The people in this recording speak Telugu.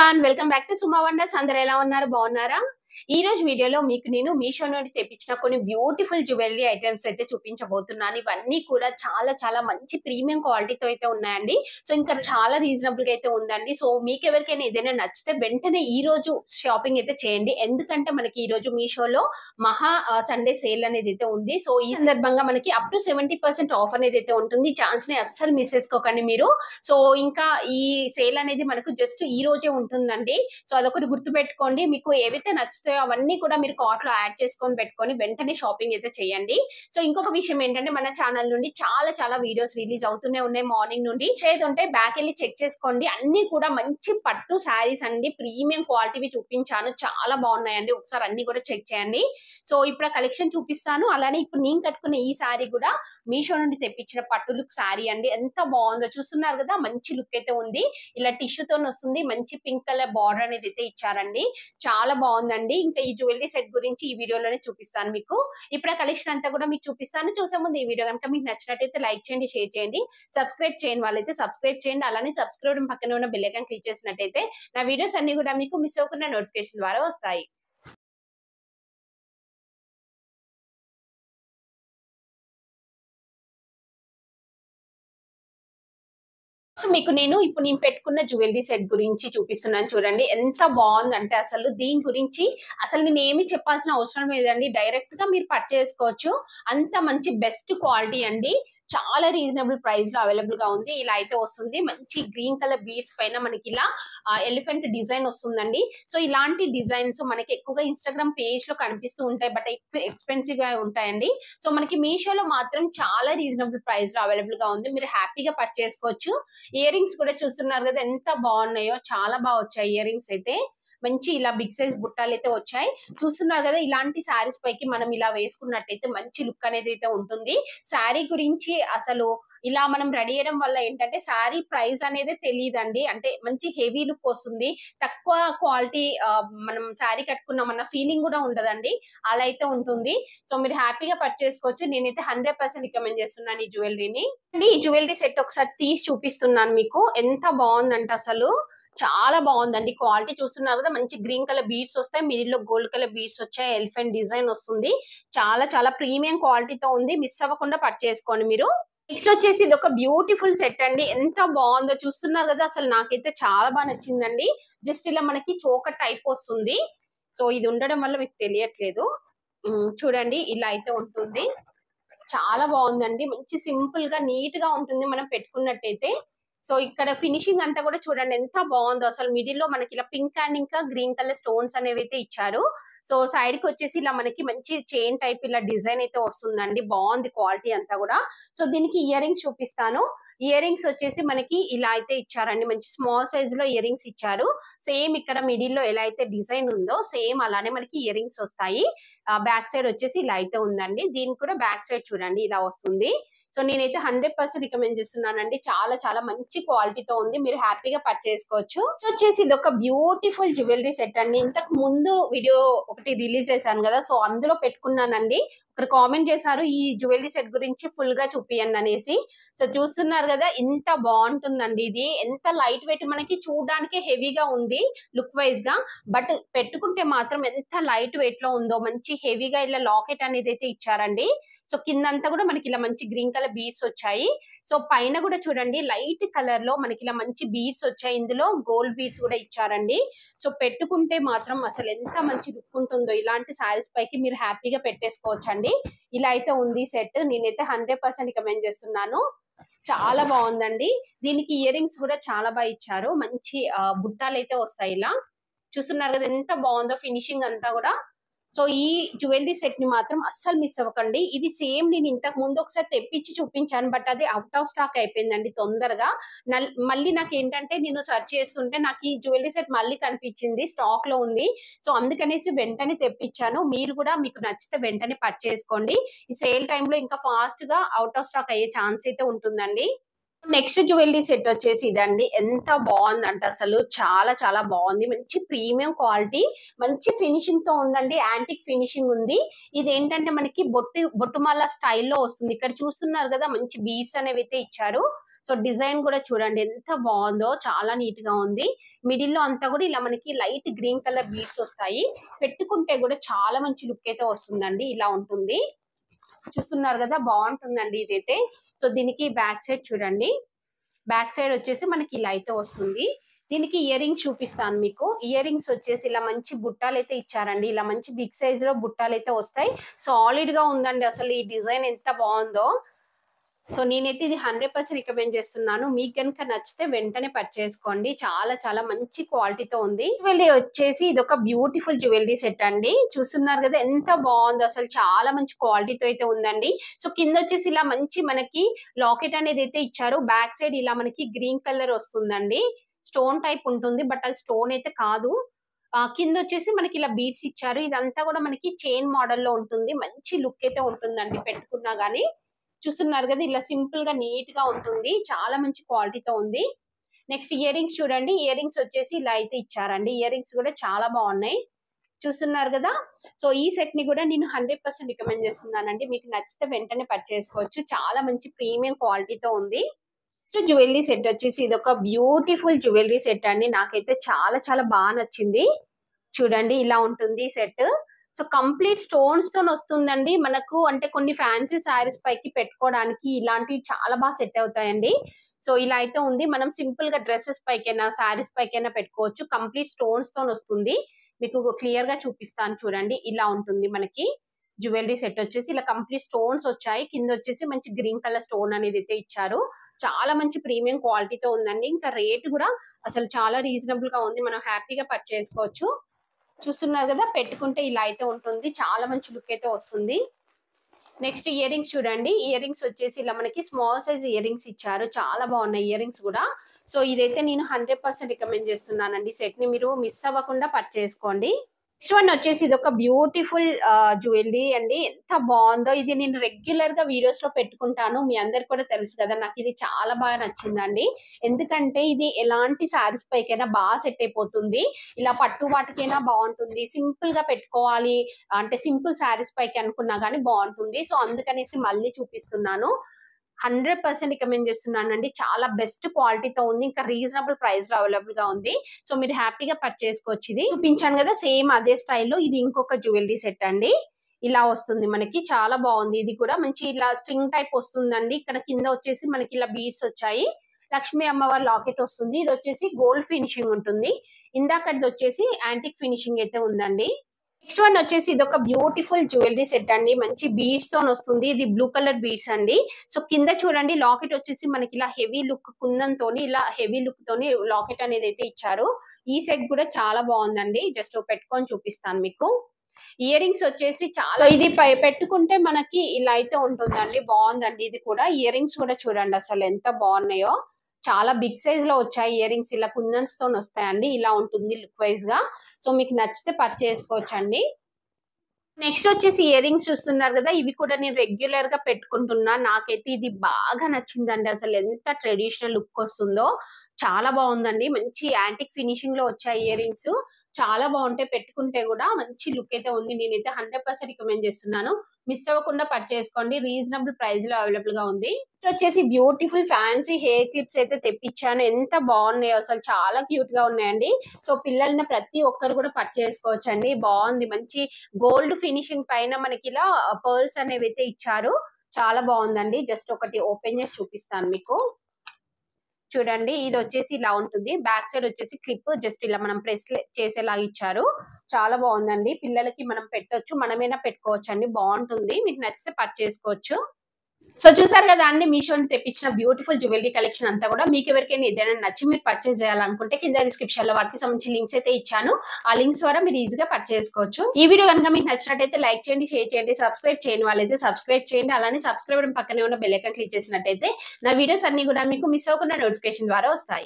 Everyone welcome back to Suma wonders. అందరూ ఎలా ఉన్నారు? బాగున్నారా? ఈ రోజు వీడియోలో మీకు నేను మీషో నుండి తెప్పించిన కొన్ని బ్యూటిఫుల్ జ్యువెలరీ ఐటమ్స్ అయితే చూపించబోతున్నాను. ఇవన్నీ కూడా చాలా చాలా మంచి ప్రీమియం క్వాలిటీతో అయితే ఉన్నాయండి. సో ఇంకా చాలా రీజనబుల్ గా అయితే ఉందండి. సో మీకు ఎవరికైనా ఏదైనా నచ్చితే వెంటనే ఈ రోజు షాపింగ్ అయితే చేయండి. ఎందుకంటే మనకి ఈ రోజు మీషోలో మహా సండే సేల్ అనేది అయితే ఉంది. సో ఈ సందర్భంగా మనకి అప్ టు 70% ఆఫ్ అనేది అయితే ఉంటుంది. ఈ ఛాన్స్ ని అస్సలు మిస్ చేసుకోకండి మీరు. సో ఇంకా ఈ సేల్ అనేది మనకు జస్ట్ ఈ రోజే ఉంటుందండి. సో అదొకటి గుర్తు పెట్టుకోండి. మీకు ఏవైతే నచ్చుతాయో అవన్నీ కూడా మీరు కార్ట్ లో యాడ్ చేసుకొని పెట్టుకొని వెంటనే షాపింగ్ అయితే చేయండి. సో ఇంకొక విషయం ఏంటంటే మన ఛానల్ నుండి చాలా చాలా వీడియోస్ రిలీజ్ అవుతూనే ఉన్నాయి మార్నింగ్ నుండి. ఉంటే బ్యాక్ వెళ్ళి చెక్ చేసుకోండి. అన్ని కూడా మంచి పట్టు శారీస్ అండి, ప్రీమియం క్వాలిటీవి చూపించాను, చాలా బాగున్నాయండి. ఒకసారి అన్ని కూడా చెక్ చేయండి. సో ఇప్పుడు కలెక్షన్ చూపిస్తాను. అలానే ఇప్పుడు నేను కట్టుకున్న ఈ శారీ కూడా మీషో నుండి తెప్పించిన పట్టు లుక్ శారీ అండి. ఎంత బాగుందో చూస్తున్నారు కదా, మంచి లుక్ అయితే ఉంది. ఇలా టిష్యూతో వస్తుంది. మంచి పింక్ కలర్ బార్డర్ అనేది అయితే ఇచ్చారండి, చాలా బాగుందండి. ఇంకా ఈ జ్యువెలరీ సెట్ గురించి ఈ వీడియోలోనే చూపిస్తాను మీకు. ఇప్పుడు ఆ కలెక్షన్ అంతా కూడా మీకు చూపిస్తాను. చూసే ముందు ఈ వీడియో కనుక మీకు నచ్చినట్టయితే లైక్ చేయండి, షేర్ చేయండి, సబ్స్క్రైబ్ చేయని వాళ్ళైతే సబ్స్క్రైబ్ చేయండి. అలానే సబ్స్క్రైబ్ పక్కన ఉన్న బెల్ ఐకాన్ క్లిక్ చేసినట్టయితే నా వీడియోస్ అన్ని కూడా మీకు మిస్ అవ్వకుండా నోటిఫికేషన్ ద్వారా వస్తాయి. సో మీకు ఇప్పుడు నేను పెట్టుకున్న జ్యువెలరీ సెట్ గురించి చూపిస్తున్నాను. చూడండి ఎంత బాగుందంటే అసలు దీని గురించి అసలు నేను ఏమి చెప్పాల్సిన అవసరం లేదండి. డైరెక్ట్ గా మీరు పర్చేస్ చేసుకోవచ్చు. అంత మంచి బెస్ట్ క్వాలిటీ అండి. చాలా రీజనబుల్ ప్రైస్ లో అవైలబుల్ గా ఉంది. ఇలా అయితే వస్తుంది. మంచి గ్రీన్ కలర్ బీడ్స్ పైన మనకి ఇలా ఎలిఫెంట్ డిజైన్ వస్తుందండి. సో ఇలాంటి డిజైన్స్ మనకి ఎక్కువగా ఇన్స్టాగ్రామ్ పేజ్ లో కనిపిస్తూ ఉంటాయి, బట్ ఎక్స్పెన్సివ్ గా ఉంటాయండి. సో మనకి మీషోలో మాత్రం చాలా రీజనబుల్ ప్రైస్ లో అవైలబుల్ గా ఉంది. మీరు హ్యాపీగా పర్చేస్ చేసుకోవచ్చు. ఇయర్ రింగ్స్ కూడా చూస్తున్నారు కదా ఎంత బాగున్నాయో, చాలా బాగా వచ్చాయి ఇయర్ రింగ్స్ అయితే. మంచి ఇలా బిగ్ సైజ్ బుట్టాలు అయితే వచ్చాయి. చూస్తున్నారు కదా, ఇలాంటి శారీస్ పైకి మనం ఇలా వేసుకున్నట్టయితే మంచి లుక్ అనేది అయితే ఉంటుంది. శారీ గురించి అసలు ఇలా మనం రెడీ చేయడం వల్ల ఏంటంటే శారీ ప్రైస్ అనేది తెలియదండి. అంటే మంచి హెవీ లుక్ వస్తుంది. తక్కువ క్వాలిటీ మనం శారీ కట్టుకున్నామన్న ఫీలింగ్ కూడా ఉండదండి. అలా అయితే ఉంటుంది. సో మీరు హ్యాపీగా పర్చేస్ చేసుకోవచ్చు. నేనైతే 100% రికమెండ్ చేస్తున్నాను ఈ జ్యువెలరీని. ఈ జ్యువెలరీ సెట్ ఒకసారి తీసి చూపిస్తున్నాను మీకు. ఎంత బాగుందంటే అసలు చాలా బాగుందండి. క్వాలిటీ చూస్తున్నారు కదా, మంచి గ్రీన్ కలర్ బీడ్స్ వస్తాయి, మిడిల్ లో గోల్డ్ కలర్ బీడ్స్ వచ్చాయి, ఎలిఫెంట్ డిజైన్ వస్తుంది. చాలా చాలా ప్రీమియం క్వాలిటీతో ఉంది. మిస్ అవ్వకుండా పర్చేస్ చేసుకోండి మీరు. నెక్స్ట్ వచ్చేసి ఇది ఒక బ్యూటిఫుల్ సెట్ అండి. ఎంత బాగుందో చూస్తున్నారు కదా, అసలు నాకైతే చాలా బాగా నచ్చిందండి. జస్ట్ ఇలా మనకి చోక టైప్ వస్తుంది. సో ఇది ఉండడం వల్ల మీకు తెలియట్లేదు. చూడండి ఇలా అయితే ఉంటుంది. చాలా బాగుందండి. మంచి సింపుల్ గా నీట్ గా ఉంటుంది మనం పెట్టుకున్నట్టయితే. సో ఇక్కడ ఫినిషింగ్ అంతా కూడా చూడండి ఎంత బాగుందో అసలు. మిడిల్ లో మనకి ఇలా పింక్ అండ్ ఇంకా గ్రీన్ కలర్ స్టోన్స్ అనేవి అయితే ఇచ్చారు. సో సైడ్ కి వచ్చేసి ఇలా మనకి మంచి చైన్ టైప్ ఇలా డిజైన్ అయితే వస్తుందండి. బాగుంది క్వాలిటీ అంతా కూడా. సో దీనికి ఇయర్ రింగ్స్ చూపిస్తాను. ఇయర్ రింగ్స్ వచ్చేసి మనకి ఇలా అయితే ఇచ్చారండి. మంచి స్మాల్ సైజ్ లో ఇయర్ రింగ్స్ ఇచ్చారు. సేమ్ ఇక్కడ మిడిల్ లో ఎలా అయితే డిజైన్ ఉందో సేమ్ అలానే మనకి ఇయర్ రింగ్స్ వస్తాయి. బ్యాక్ సైడ్ వచ్చేసి ఇలా అయితే ఉందండి. దీనికి కూడా బ్యాక్ సైడ్ చూడండి ఇలా వస్తుంది. సో నేనైతే 100% రికమెండ్ చేస్తున్నానండి. చాలా చాలా మంచి క్వాలిటీతో ఉంది. మీరు హ్యాపీగా పర్చేస్ చేసుకోవచ్చు. వచ్చేసి ఇది ఒక బ్యూటిఫుల్ జ్యువెలరీ సెట్ అండి. ఇంతకు ముందు వీడియో ఒకటి రిలీజ్ చేశాను కదా, సో అందులో పెట్టుకున్నానండి. ఒకరు కామెంట్ చేశారు ఈ జ్యువెలరీ సెట్ గురించి ఫుల్ గా చూపియండి అనేసి. సో చూస్తున్నారు కదా ఎంత బాగుంటుందండి. ఇది ఎంత లైట్ వెయిట్, మనకి చూడడానికి హెవీగా ఉంది లుక్ వైజ్ గా, బట్ పెట్టుకుంటే మాత్రం ఎంత లైట్ వెయిట్ లో ఉందో. మంచి హెవీగా ఇలా లాకెట్ అనేది అయితే ఇచ్చారండి. సో కిందంతా కూడా మనకి ఇలా మంచి గ్రీన్ కలర్ బీడ్స్ వచ్చాయి. సో పైన కూడా చూడండి లైట్ కలర్ లో మనకి ఇలా మంచి బీడ్స్ వచ్చాయి. ఇందులో గోల్డ్ బీడ్స్ కూడా ఇచ్చారండి. సో పెట్టుకుంటే మాత్రం అసలు ఎంత మంచి లుక్ ఉంటుందో. ఇలాంటి శారీస్ పైకి మీరు హ్యాపీగా పెట్టేసుకోవచ్చు అండి. ఇలా అయితే ఉంది సెట్. నేనైతే 100% రికమెండ్ చేస్తున్నాను. చాలా బాగుందండి. దీనికి ఇయర్ రింగ్స్ కూడా చాలా బాగా ఇచ్చారు. మంచి బుట్టాలు అయితే వస్తాయి. ఇలా చూస్తున్నారు కదా ఎంత బాగుందో ఫినిషింగ్ అంతా కూడా. సో ఈ జ్యువెలరీ సెట్ ని మాత్రం అస్సలు మిస్ అవ్వకండి. ఇది సేమ్ నేను ఇంతకు ముందు ఒకసారి తెప్పించి చూపించాను, బట్ అది అవుట్ ఆఫ్ స్టాక్ అయిపోయిందండి తొందరగా. మళ్ళీ నాకు ఏంటంటే నేను సెర్చ్ చేస్తుంటే నాకు ఈ జ్యువెలరీ సెట్ మళ్ళీ కనిపించింది, స్టాక్ లో ఉంది. సో అందుకనేసి వెంటనే తెప్పించాను. మీరు కూడా మీకు నచ్చితే వెంటనే పర్చేస్ చేసుకోండి. ఈ సేల్ టైంలో ఇంకా ఫాస్ట్ గా అవుట్ ఆఫ్ స్టాక్ అయ్యే ఛాన్స్ అయితే ఉంటుందండి. నెక్స్ట్ జ్యువెలరీ సెట్ వచ్చేసి ఇదండి. ఎంత బాగుందంటే అసలు చాలా చాలా బాగుంది. మంచి ప్రీమియం క్వాలిటీ, మంచి ఫినిషింగ్ తో ఉందండి. యాంటిక్ ఫినిషింగ్ ఉంది. ఇది ఏంటంటే మనకి బొట్టుమాల స్టైల్లో వస్తుంది. ఇక్కడ చూస్తున్నారు కదా మంచి బీడ్స్ అనేవి అయితే ఇచ్చారు. సో డిజైన్ కూడా చూడండి ఎంత బాగుందో, చాలా నీట్ గా ఉంది. మిడిల్ లో అంతా కూడా ఇలా మనకి లైట్ గ్రీన్ కలర్ బీడ్స్ వస్తాయి. పెట్టుకుంటే కూడా చాలా మంచి లుక్ అయితే వస్తుందండి. ఇలా ఉంటుంది, చూస్తున్నారు కదా, బాగుంటుందండి ఇదైతే. సో దీనికి బ్యాక్ సైడ్ చూడండి, బ్యాక్ సైడ్ వచ్చేసి మనకి ఇలా అయితే వస్తుంది. దీనికి ఇయర్ రింగ్స్ చూపిస్తాను మీకు. ఇయర్ రింగ్స్ వచ్చేసి ఇలా మంచి బుట్టాలు అయితే ఇచ్చారండి. ఇలా మంచి బిగ్ సైజ్ లో బుట్టాలు అయితే వస్తాయి. సాలిడ్ గా ఉందండి, అసలు ఈ డిజైన్ ఎంత బాగుందో. సో నేనైతే ఇది 100% రికమెండ్ చేస్తున్నాను. మీకు కనుక నచ్చితే వెంటనే పర్చేసుకోండి. చాలా చాలా మంచి క్వాలిటీతో ఉంది. జ్యువెలరీ వచ్చేసి ఇది ఒక బ్యూటిఫుల్ జ్యువెలరీ సెట్ అండి. చూస్తున్నారు కదా ఎంత బాగుందో, అసలు చాలా మంచి క్వాలిటీతో అయితే ఉందండి. సో కింద వచ్చేసి ఇలా మంచి మనకి లాకెట్ అనేది అయితే ఇచ్చారు. బ్యాక్ సైడ్ ఇలా మనకి గ్రీన్ కలర్ వస్తుందండి. స్టోన్ టైప్ ఉంటుంది, బట్ అది స్టోన్ అయితే కాదు. కింద వచ్చేసి మనకి ఇలా బీడ్స్ ఇచ్చారు. ఇదంతా కూడా మనకి చైన్ మోడల్ లో ఉంటుంది. మంచి లుక్ అయితే ఉంటుందండి పెట్టుకున్నా గానీ. చూస్తున్నారు కదా, ఇలా సింపుల్ గా నీట్ గా ఉంటుంది. చాలా మంచి క్వాలిటీతో ఉంది. నెక్స్ట్ ఇయర్ రింగ్స్ చూడండి. ఇయర్ రింగ్స్ వచ్చేసి ఇలా అయితే ఇచ్చారండి. ఇయర్ రింగ్స్ కూడా చాలా బాగున్నాయి, చూస్తున్నారు కదా. సో ఈ సెట్ ని కూడా నేను 100% రికమెండ్ చేస్తున్నానండి. మీకు నచ్చితే వెంటనే పర్చేసుకోవచ్చు. చాలా మంచి ప్రీమియం క్వాలిటీతో ఉంది. సో జ్యువెలరీ సెట్ వచ్చేసి ఇది ఒక బ్యూటిఫుల్ జ్యువెలరీ సెట్ అండి. నాకైతే చాలా చాలా బాగా నచ్చింది. చూడండి ఇలా ఉంటుంది సెట్. సో కంప్లీట్ స్టోన్స్ తో వస్తుందండి మనకు. అంటే కొన్ని ఫ్యాన్సీ శారీస్ పైకి పెట్టుకోవడానికి ఇలాంటివి చాలా బాగా సెట్ అవుతాయండి. సో ఇలా అయితే ఉంది. మనం సింపుల్ గా డ్రెస్సెస్ పైకైనా శారీస్ పైకైనా పెట్టుకోవచ్చు. కంప్లీట్ స్టోన్స్ తో వస్తుంది. మీకు క్లియర్ గా చూపిస్తాను చూడండి. ఇలా ఉంటుంది మనకి జ్యువెలరీ సెట్ వచ్చేసి. ఇలా కంప్లీట్ స్టోన్స్ వచ్చాయి. కింద వచ్చేసి మంచి గ్రీన్ కలర్ స్టోన్ అనేది అయితే ఇచ్చారు. చాలా మంచి ప్రీమియం క్వాలిటీతో ఉందండి. ఇంకా రేట్ కూడా అసలు చాలా రీజనబుల్ గా ఉంది. మనం హ్యాపీగా పర్చేసుకోవచ్చు. చూస్తున్నారు కదా, పెట్టుకుంటే ఇలా అయితే ఉంటుంది. చాలా మంచి లుక్ అయితే వస్తుంది. నెక్స్ట్ ఇయర్ రింగ్స్ చూడండి. ఇయర్ రింగ్స్ వచ్చేసి ఇలా మనకి స్మాల్ సైజ్ ఇయర్ రింగ్స్ ఇచ్చారు. చాలా బాగున్నాయి ఇయర్ రింగ్స్ కూడా. సో ఇదైతే నేను 100% రికమెండ్ చేస్తున్నానండి. సెట్ ని మీరు మిస్ అవ్వకుండా పర్చేసుకోండి. నెక్స్ట్ వన్ వచ్చేసి ఇది ఒక బ్యూటిఫుల్ జ్యువెలరీ అండి. ఎంత బాగుందో. ఇది నేను రెగ్యులర్ గా వీడియోస్ లో పెట్టుకుంటాను. మీ అందరికి కూడా తెలుసు కదా, నాకు ఇది చాలా బాగా నచ్చిందండి. ఎందుకంటే ఇది ఎలాంటి శారీస్ పైకైనా బాగా సెట్ అయిపోతుంది. ఇలా పట్టు వాటికైనా బాగుంటుంది. సింపుల్ గా పెట్టుకోవాలి అంటే సింపుల్ శారీస్ పైకి అనుకున్నా గానీ బాగుంటుంది. సో అందుకనేసి మళ్ళీ చూపిస్తున్నాను. 100% రికమెండ్ చేస్తున్నానండి. చాలా బెస్ట్ క్వాలిటీతో ఉంది. ఇంకా రీజనబుల్ ప్రైస్ లో అవైలబుల్ గా ఉంది. సో మీరు హ్యాపీగా పర్చేసుకోవచ్చు. ఇది చూపించాను కదా, సేమ్ అదే స్టైల్లో ఇది ఇంకొక జ్యువెలరీ సెట్ అండి. ఇలా వస్తుంది మనకి. చాలా బాగుంది. ఇది కూడా మంచి ఇలా స్ట్రింగ్ టైప్ వస్తుందండి. ఇక్కడ కింద వచ్చేసి మనకి ఇలా బీడ్స్ వచ్చాయి. లక్ష్మీ అమ్మవారి లాకెట్ వస్తుంది. ఇది వచ్చేసి గోల్డ్ ఫినిషింగ్ ఉంటుంది. ఇందాకది వచ్చేసి యాంటిక్ ఫినిషింగ్ అయితే ఉందండి. నెక్స్ట్ వన్ వచ్చేసి ఇది ఒక బ్యూటిఫుల్ జ్యువెలరీ సెట్ అండి. మంచి బీడ్స్ తో వస్తుంది. ఇది బ్లూ కలర్ బీడ్స్ అండి. సో కింద చూడండి లాకెట్ వచ్చేసి మనకి ఇలా హెవీ లుక్ కుందంతోని ఇలా హెవీ లుక్ తోని లాకెట్ అనేది అయితే ఇచ్చారు. ఈ సెట్ కూడా చాలా బాగుందండి. జస్ట్ పెట్టుకొని చూపిస్తాను మీకు. ఇయర్ రింగ్స్ వచ్చేసి చాలా ఇది పెట్టుకుంటే మనకి ఇలా అయితే ఉంటుందండి. బాగుందండి. ఇది కూడా ఇయర్ రింగ్స్ కూడా చూడండి అసలు ఎంత బాగున్నాయో. చాలా బిగ్ సైజ్ లో వచ్చాయి ఇయర్ రింగ్స్. ఇలా కుందన్స్ తో వస్తాయండి. ఇలా ఉంటుంది లుక్ వైజ్ గా. సో మీకు నచ్చితే పర్చేసుకోవచ్చు అండి. నెక్స్ట్ వచ్చేసి ఇయర్ రింగ్స్ చూస్తున్నారు కదా, ఇవి కూడా నేను రెగ్యులర్ గా పెట్టుకుంటున్నా. నాకైతే ఇది బాగా నచ్చిందండి. అసలు ఎంత ట్రెడిషనల్ లుక్ వస్తుందో. చాలా బాగుందండి. మంచి యాంటిక్ ఫినిషింగ్ లో వచ్చాయి ఇయర్ రింగ్స్. చాలా బాగుంటాయి. పెట్టుకుంటే కూడా మంచి లుక్ అయితే ఉంది. నేనైతే 100% రికమెండ్ చేస్తున్నాను. మిస్ అవ్వకుండా పర్చేసుకోండి. రీజనబుల్ ప్రైస్ లో అవైలబుల్ గా ఉంది. వచ్చేసి బ్యూటిఫుల్ ఫ్యాన్సీ హెయిర్ క్లిప్స్ అయితే తెప్పించాను. ఎంత బాగున్నాయో అసలు, చాలా క్యూట్ గా ఉన్నాయండి. సో పిల్లల్ని ప్రతి ఒక్కరు కూడా పర్చేసుకోవచ్చు అండి. బాగుంది. మంచి గోల్డ్ ఫినిషింగ్ పైన మనకి ఇలా పర్ల్స్ అనేవి అయితే ఇచ్చారు. చాలా బాగుందండి. జస్ట్ ఒకటి ఓపెన్ చేసి చూపిస్తాను మీకు. చూడండి, ఇది వచ్చేసి ఇలా ఉంటుంది. బ్యాక్ సైడ్ వచ్చేసి క్లిప్ జస్ట్ ఇలా మనం ప్రెస్ చేసేలాగా ఇచ్చారు. చాలా బాగుందండి. పిల్లలకి మనం పెట్టొచ్చు, మనమైనా పెట్టుకోవచ్చు అండి. బాగుంటుంది. మీకు నచ్చితే పర్చేసుకోవచ్చు. సో చూసారు కదా అండి, మీషో తెప్పించిన బ్యూటిఫుల్ జ్యువెలరీ కలెక్షన్ అంతా కూడా. మీకు ఎవరికైనా ఏదైనా నచ్చి మీరు పర్చేస్ చేయాలనుకుంటే కింద డిస్క్రిప్షన్ లో వాటికి సంబంధించి లింక్స్ అయితే ఇచ్చాను. ఆ లింక్స్ ద్వారా మీరు ఈజీగా పర్చేస్ చేసుకోవచ్చు. ఈ వీడియో కనుక మీకు నచ్చినట్టయితే లైక్ చేయండి, షేర్ చేయండి, సబ్స్క్రైబ్ చేయని వాళ్ళైతే సబ్స్క్రైబ్ చేయండి. అలానే సబ్స్క్రైబ్ పక్కనే ఉన్న బెల్ ఐకాన్ క్లిక్ చేసినట్టయితే నా వీడియోస్ అన్ని కూడా మీకు మిస్ అవ్వకుండా నోటిఫికేషన్ ద్వారా వస్తాయి.